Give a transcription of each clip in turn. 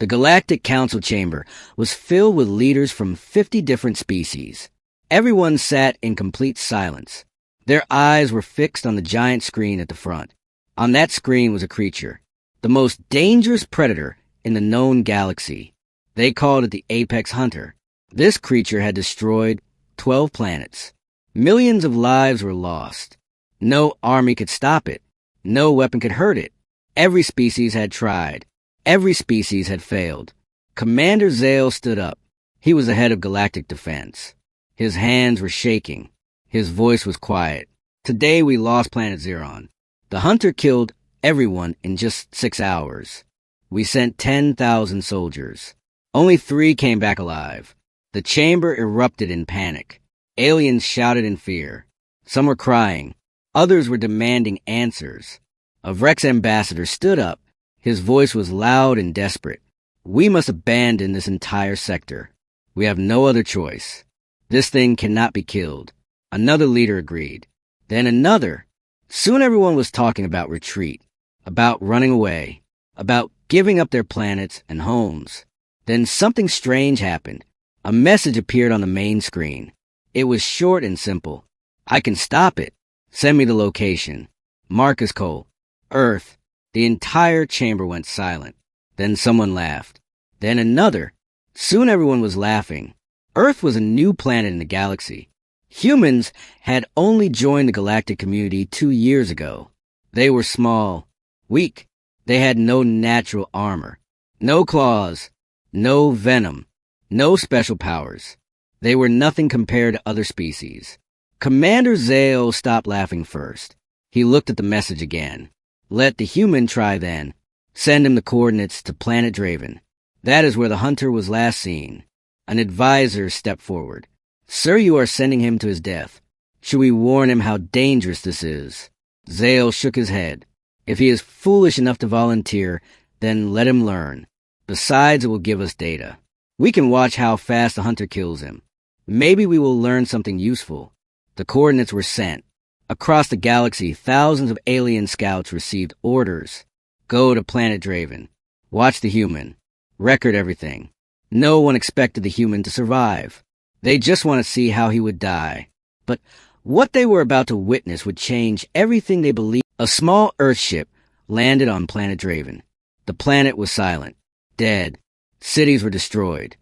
The Galactic Council chamber was filled with leaders from 50 different species. Everyone sat in complete silence. Their eyes were fixed on the giant screen at the front. On that screen was a creature, the most dangerous predator in the known galaxy. They called it the Apex Hunter. This creature had destroyed 12 planets. Millions of lives were lost. No army could stop it. No weapon could hurt it. Every species had tried. Every species had failed. Commander Zale stood up. He was the head of galactic defense. His hands were shaking. His voice was quiet. Today we lost Planet Zeron. The Hunter killed everyone in just 6 hours. We sent 10,000 soldiers. Only 3 came back alive. The chamber erupted in panic. Aliens shouted in fear. Some were crying. Others were demanding answers. A Vrex ambassador stood up. His voice was loud and desperate. We must abandon this entire sector. We have no other choice. This thing cannot be killed. Another leader agreed. Then another. Soon everyone was talking about retreat, about running away, about giving up their planets and homes. Then something strange happened. A message appeared on the main screen. It was short and simple. I can stop it. Send me the location. Marcus Cole. Earth. The entire chamber went silent. Then someone laughed. Then another. Soon everyone was laughing. Earth was a new planet in the galaxy. Humans had only joined the galactic community 2 years ago. They were small, weak. They had no natural armor, no claws, no venom, no special powers. They were nothing compared to other species. Commander Zale stopped laughing first. He looked at the message again. Let the human try then. Send him the coordinates to Planet Draven. That is where the Hunter was last seen. An advisor stepped forward. Sir, you are sending him to his death. Should we warn him how dangerous this is? Zale shook his head. If he is foolish enough to volunteer, then let him learn. Besides, it will give us data. We can watch how fast the Hunter kills him. Maybe we will learn something useful. The coordinates were sent. Across the galaxy, thousands of alien scouts received orders. Go to Planet Draven. Watch the human. Record everything. No one expected the human to survive. They just want to see how he would die. But what they were about to witness would change everything they believed. A small Earthship landed on Planet Draven. The planet was silent, dead. Cities were destroyed.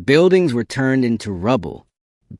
Buildings were turned into rubble.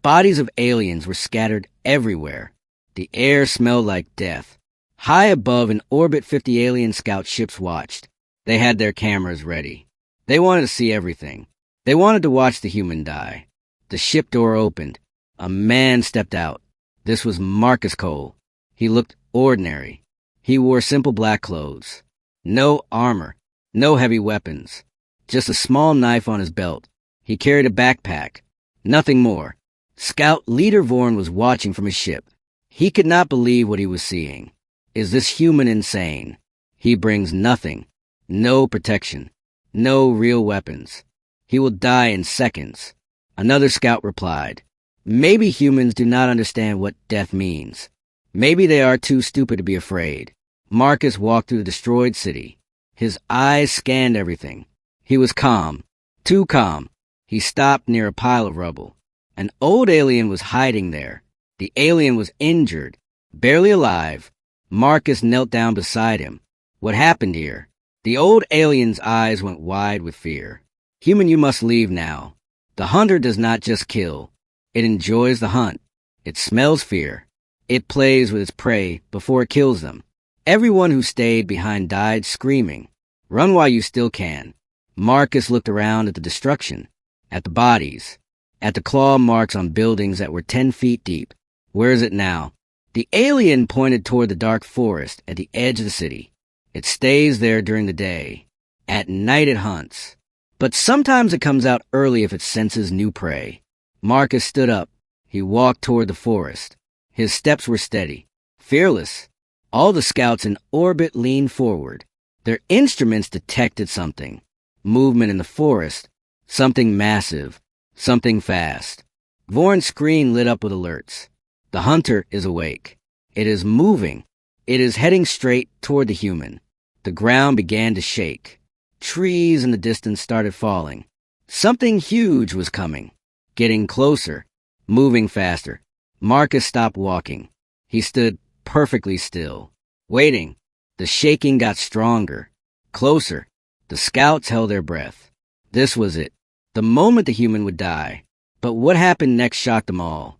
Bodies of aliens were scattered everywhere. The air smelled like death. High above, in orbit, 50 alien scout ships watched. They had their cameras ready. They wanted to see everything. They wanted to watch the human die. The ship door opened. A man stepped out. This was Marcus Cole. He looked ordinary. He wore simple black clothes. No armor. No heavy weapons. Just a small knife on his belt. He carried a backpack. Nothing more. Scout Leader Vorn was watching from his ship. He could not believe what he was seeing. Is this human insane? He brings nothing. No protection. No real weapons. He will die in seconds. Another scout replied. Maybe humans do not understand what death means. Maybe they are too stupid to be afraid. Marcus walked through the destroyed city. His eyes scanned everything. He was calm. Too calm. He stopped near a pile of rubble. An old alien was hiding there. The alien was injured, barely alive. Marcus knelt down beside him. What happened here? The old alien's eyes went wide with fear. Human, you must leave now. The hunter does not just kill. It enjoys the hunt. It smells fear. It plays with its prey before it kills them. Everyone who stayed behind died screaming. Run while you still can. Marcus looked around at the destruction, at the bodies, at the claw marks on buildings that were 10 feet deep. Where is it now? The alien pointed toward the dark forest at the edge of the city. It stays there during the day. At night it hunts. But sometimes it comes out early if it senses new prey. Marcus stood up. He walked toward the forest. His steps were steady, fearless. All the scouts in orbit leaned forward. Their instruments detected something. Movement in the forest. Something massive. Something fast. Vorn's screen lit up with alerts. The hunter is awake. It is moving. It is heading straight toward the human. The ground began to shake. Trees in the distance started falling. Something huge was coming, getting closer, moving faster. Marcus stopped walking. He stood perfectly still, waiting. The shaking got stronger, closer. The scouts held their breath. This was it, the moment the human would die. But what happened next shocked them all.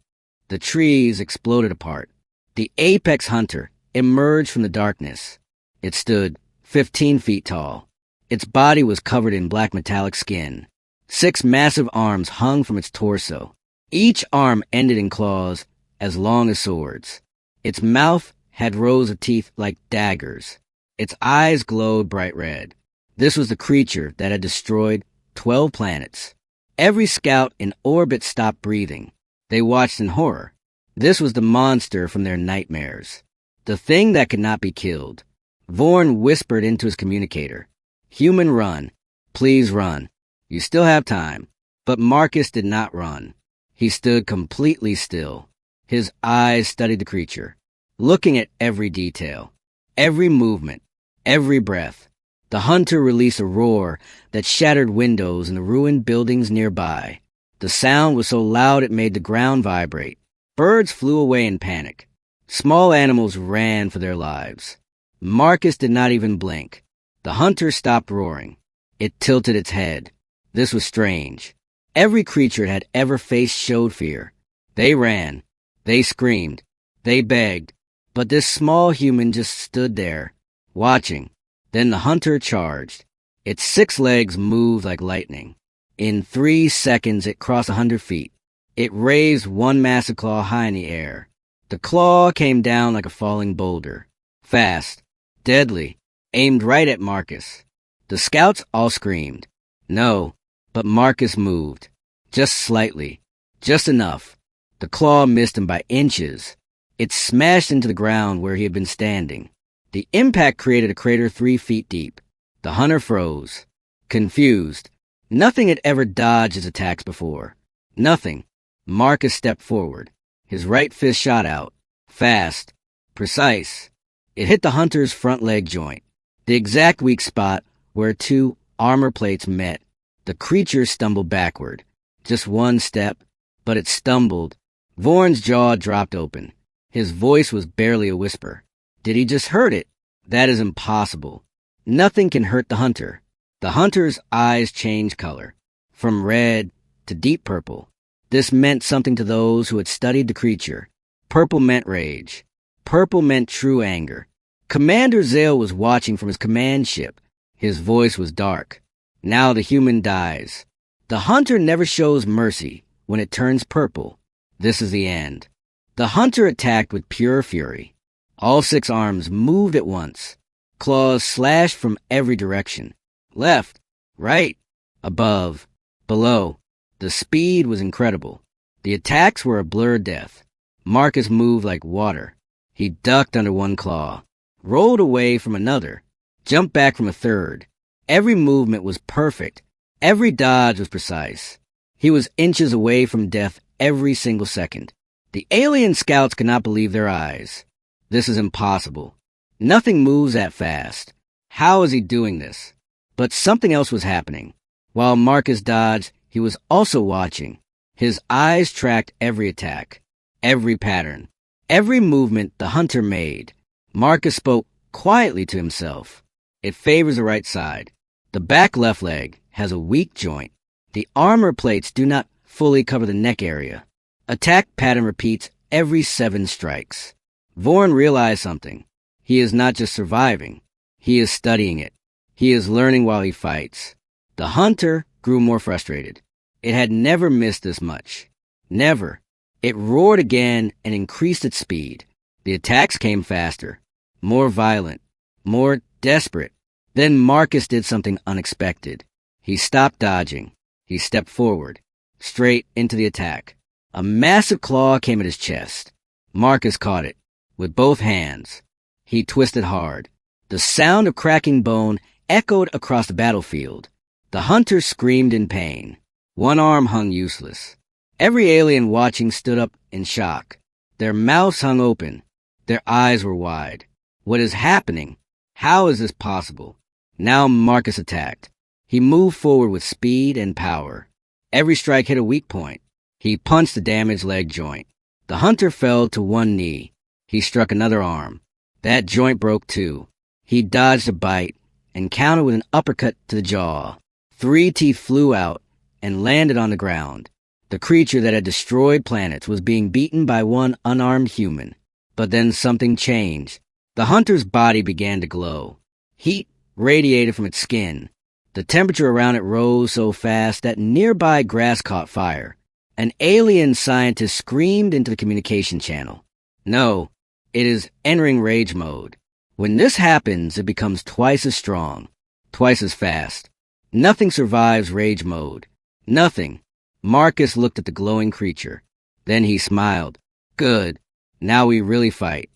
The trees exploded apart. The apex hunter emerged from the darkness. It stood 15 feet tall. Its body was covered in black metallic skin. 6 massive arms hung from its torso. Each arm ended in claws as long as swords. Its mouth had rows of teeth like daggers. Its eyes glowed bright red. This was the creature that had destroyed 12 planets. Every scout in orbit stopped breathing. They watched in horror. This was the monster from their nightmares. The thing that could not be killed. Vorn whispered into his communicator. "Human, run. Please run. You still have time." But Marcus did not run. He stood completely still. His eyes studied the creature, looking at every detail, every movement, every breath. The hunter released a roar that shattered windows in the ruined buildings nearby. The sound was so loud it made the ground vibrate. Birds flew away in panic. Small animals ran for their lives. Marcus did not even blink. The hunter stopped roaring. It tilted its head. This was strange. Every creature it had ever faced showed fear. They ran. They screamed. They begged. But this small human just stood there, watching. Then the hunter charged. Its 6 legs moved like lightning. In 3 seconds, it crossed 100 feet. It raised one massive claw high in the air. The claw came down like a falling boulder. Fast, deadly, aimed right at Marcus. The scouts all screamed. No, but Marcus moved. Just slightly. Just enough. The claw missed him by inches. It smashed into the ground where he had been standing. The impact created a crater 3 feet deep. The hunter froze. Confused. Nothing had ever dodged his attacks before. Nothing. Marcus stepped forward. His right fist shot out. Fast. Precise. It hit the hunter's front leg joint, the exact weak spot where 2 armor plates met. The creature stumbled backward. Just one step, but it stumbled. Vorn's jaw dropped open. His voice was barely a whisper. Did he just hurt it? That is impossible. Nothing can hurt the hunter. The hunter's eyes changed color, from red to deep purple. This meant something to those who had studied the creature. Purple meant rage. Purple meant true anger. Commander Zale was watching from his command ship. His voice was dark. Now the human dies. The hunter never shows mercy when it turns purple. This is the end. The hunter attacked with pure fury. All 6 arms moved at once. Claws slashed from every direction. Left, right, above, below. The speed was incredible. The attacks were a blurred death. Marcus moved like water. He ducked under one claw, rolled away from another, jumped back from a third. Every movement was perfect. Every dodge was precise. He was inches away from death every single second. The alien scouts could not believe their eyes. This is impossible. Nothing moves that fast. How is he doing this? But something else was happening. While Marcus dodged, he was also watching. His eyes tracked every attack, every pattern, every movement the hunter made. Marcus spoke quietly to himself. It favors the right side. The back left leg has a weak joint. The armor plates do not fully cover the neck area. Attack pattern repeats every 7 strikes. Vorn realized something. He is not just surviving. He is studying it. He is learning while he fights. The hunter grew more frustrated. It had never missed this much. Never. It roared again and increased its speed. The attacks came faster, more violent, more desperate. Then Marcus did something unexpected. He stopped dodging. He stepped forward, straight into the attack. A massive claw came at his chest. Marcus caught it with both hands. He twisted hard. The sound of cracking bone echoed across the battlefield. The hunter screamed in pain. One arm hung useless. Every alien watching stood up in shock. Their mouths hung open. Their eyes were wide. What is happening? How is this possible? Now Marcus attacked. He moved forward with speed and power. Every strike hit a weak point. He punched the damaged leg joint. The hunter fell to one knee. He struck another arm. That joint broke too. He dodged a bite and countered with an uppercut to the jaw. 3 teeth flew out and landed on the ground. The creature that had destroyed planets was being beaten by one unarmed human. But then something changed. The hunter's body began to glow. Heat radiated from its skin. The temperature around it rose so fast that nearby grass caught fire. An alien scientist screamed into the communication channel. No, it is entering rage mode. When this happens, it becomes twice as strong, twice as fast. Nothing survives rage mode. Nothing. Marcus looked at the glowing creature. Then he smiled. Good. Now we really fight.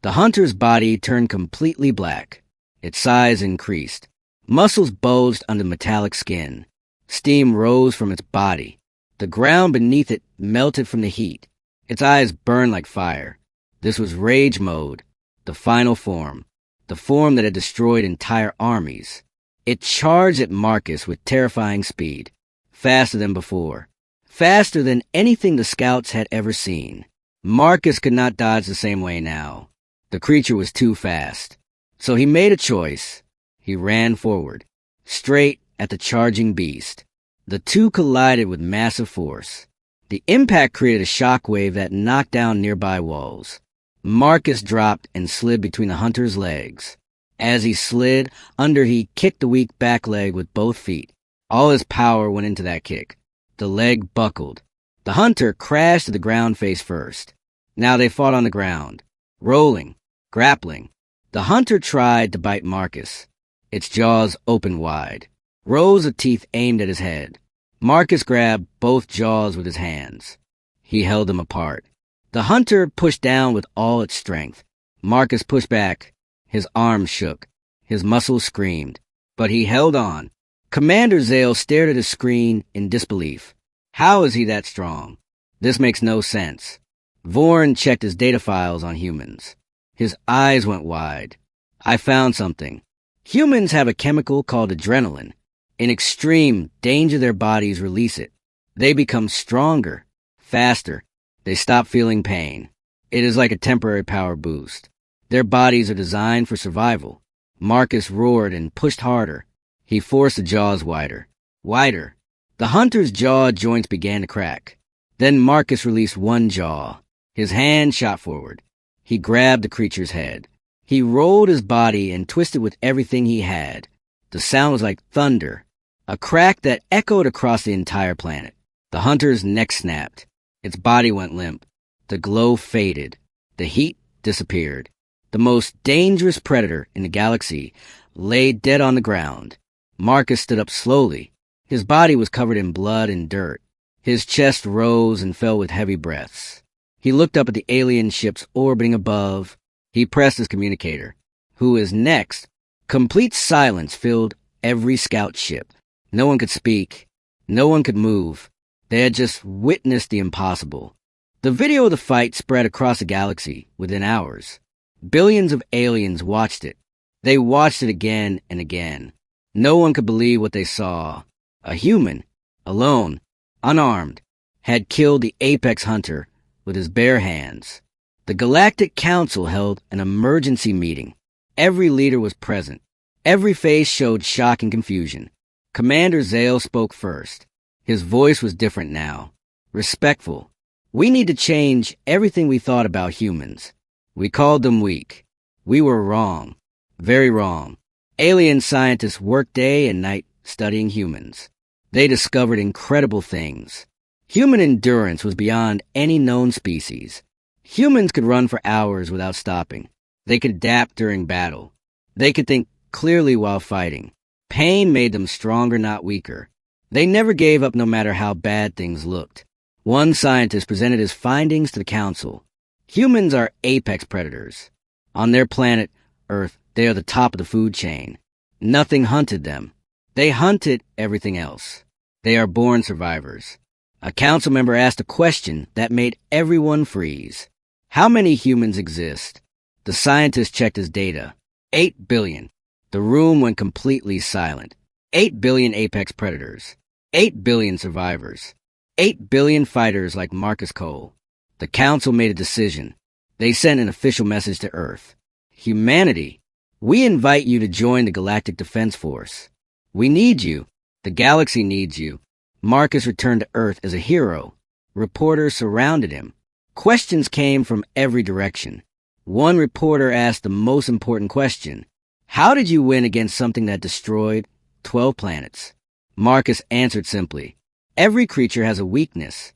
The hunter's body turned completely black. Its size increased. Muscles bulged under metallic skin. Steam rose from its body. The ground beneath it melted from the heat. Its eyes burned like fire. This was rage mode, the final form, the form that had destroyed entire armies. It charged at Marcus with terrifying speed, faster than before, faster than anything the scouts had ever seen. Marcus could not dodge the same way now. The creature was too fast. So he made a choice. He ran forward, straight at the charging beast. The two collided with massive force. The impact created a shockwave that knocked down nearby walls. Marcus dropped and slid between the hunter's legs. As he slid under, he kicked the weak back leg with both feet. All his power went into that kick. The leg buckled. The hunter crashed to the ground face first. Now they fought on the ground, rolling, grappling. The hunter tried to bite Marcus. Its jaws opened wide. Rows of teeth aimed at his head. Marcus grabbed both jaws with his hands. He held them apart. The hunter pushed down with all its strength. Marcus pushed back. His arms shook. His muscles screamed. But he held on. Commander Zale stared at his screen in disbelief. How is he that strong? This makes no sense. Vorn checked his data files on humans. His eyes went wide. I found something. Humans have a chemical called adrenaline. In extreme danger, their bodies release it. They become stronger, faster. They stop feeling pain. It is like a temporary power boost. Their bodies are designed for survival. Marcus roared and pushed harder. He forced the jaws wider. Wider. The hunter's jaw joints began to crack. Then Marcus released one jaw. His hand shot forward. He grabbed the creature's head. He rolled his body and twisted with everything he had. The sound was like thunder, a crack that echoed across the entire planet. The hunter's neck snapped. Its body went limp. The glow faded. The heat disappeared. The most dangerous predator in the galaxy lay dead on the ground. Marcus stood up slowly. His body was covered in blood and dirt. His chest rose and fell with heavy breaths. He looked up at the alien ships orbiting above. He pressed his communicator. Who is next? Complete silence filled every scout ship. No one could speak. No one could move. They had just witnessed the impossible. The video of the fight spread across the galaxy within hours. Billions of aliens watched it. They watched it again and again. No one could believe what they saw. A human, alone, unarmed, had killed the apex hunter with his bare hands. The Galactic Council held an emergency meeting. Every leader was present. Every face showed shock and confusion. Commander Zale spoke first. His voice was different now. Respectful. We need to change everything we thought about humans. We called them weak. We were wrong. Very wrong. Alien scientists worked day and night studying humans. They discovered incredible things. Human endurance was beyond any known species. Humans could run for hours without stopping. They could adapt during battle. They could think clearly while fighting. Pain made them stronger, not weaker. They never gave up no matter how bad things looked. One scientist presented his findings to the council. Humans are apex predators. On their planet, Earth, they are the top of the food chain. Nothing hunted them. They hunted everything else. They are born survivors. A council member asked a question that made everyone freeze. How many humans exist? The scientist checked his data. 8 billion. The room went completely silent. 8 billion apex predators. 8 billion survivors. 8 billion fighters like Marcus Cole. The Council made a decision. They sent an official message to Earth. Humanity, we invite you to join the Galactic Defense Force. We need you. The galaxy needs you. Marcus returned to Earth as a hero. Reporters surrounded him. Questions came from every direction. One reporter asked the most important question. How did you win against something that destroyed 12 planets? Marcus answered simply. Every creature has a weakness.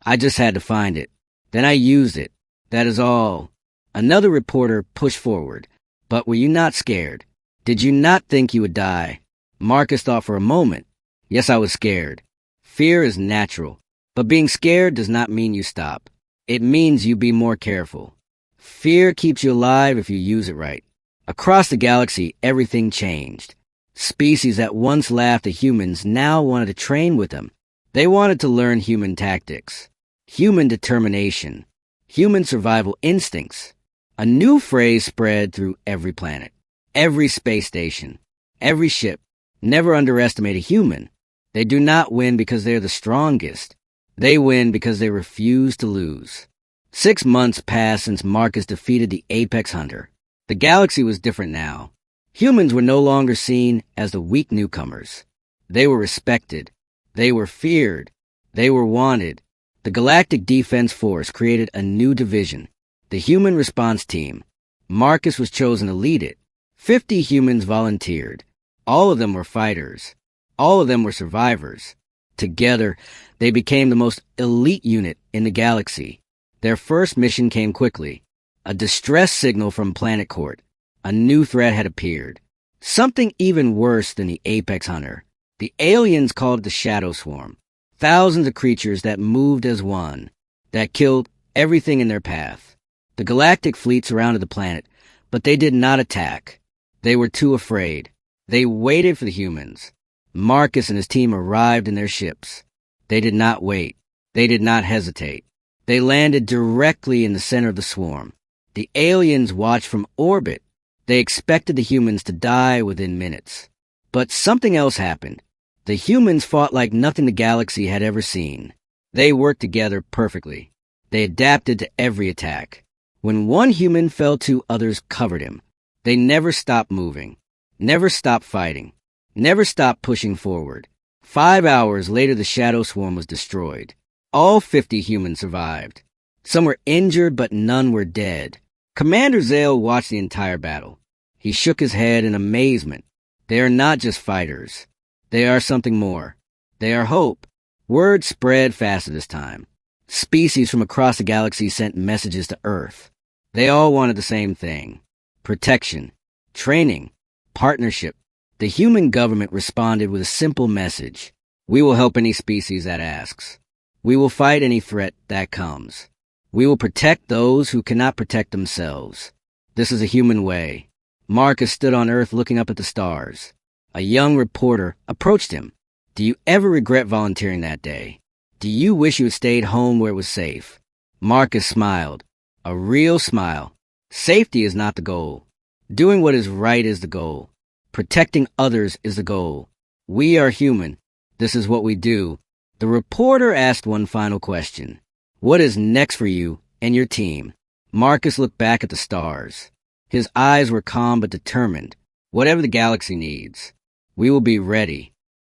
I just had to find it. Then I used it. That is all. Another reporter pushed forward. But were you not scared? Did you not think you would die? Marcus thought for a moment. Yes, I was scared. Fear is natural. But being scared does not mean you stop. It means you be more careful. Fear keeps you alive if you use it right. Across the galaxy, everything changed. Species that once laughed at humans now wanted to train with them. They wanted to learn human tactics, human determination, human survival instincts. A new phrase spread through every planet, every space station, every ship. Never underestimate a human. They do not win because they're the strongest. They win because they refuse to lose. 6 months passed since Marcus defeated the Apex Hunter. The galaxy was different now. Humans were no longer seen as the weak newcomers. They were respected. They were feared. They were wanted. The Galactic Defense Force created a new division, the Human Response Team. Marcus was chosen to lead it. 50 humans volunteered. All of them were fighters. All of them were survivors. Together, they became the most elite unit in the galaxy. Their first mission came quickly. A distress signal from Planet Court. A new threat had appeared. Something even worse than the Apex Hunter. The aliens called it the Shadow Swarm. Thousands of creatures that moved as one, that killed everything in their path. The galactic fleet surrounded the planet, but they did not attack. They were too afraid. They waited for the humans. Marcus and his team arrived in their ships. They did not wait. They did not hesitate. They landed directly in the center of the swarm. The aliens watched from orbit. They expected the humans to die within minutes. But something else happened. The humans fought like nothing the galaxy had ever seen. They worked together perfectly. They adapted to every attack. When one human fell to, others covered him. They never stopped moving. Never stopped fighting. Never stopped pushing forward. 5 hours later, the Shadow Swarm was destroyed. All 50 humans survived. Some were injured, but none were dead. Commander Zale watched the entire battle. He shook his head in amazement. They are not just fighters. They are something more. They are hope. Word spread faster this time. Species from across the galaxy sent messages to Earth. They all wanted the same thing. Protection, training, partnership. The human government responded with a simple message. We will help any species that asks. We will fight any threat that comes. We will protect those who cannot protect themselves. This is a human way. Marcus stood on Earth looking up at the stars. A young reporter approached him. Do you ever regret volunteering that day? Do you wish you had stayed home where it was safe? Marcus smiled. A real smile. Safety is not the goal. Doing what is right is the goal. Protecting others is the goal. We are human. This is what we do. The reporter asked one final question. What is next for you and your team? Marcus looked back at the stars. His eyes were calm but determined. Whatever the galaxy needs, we will be ready.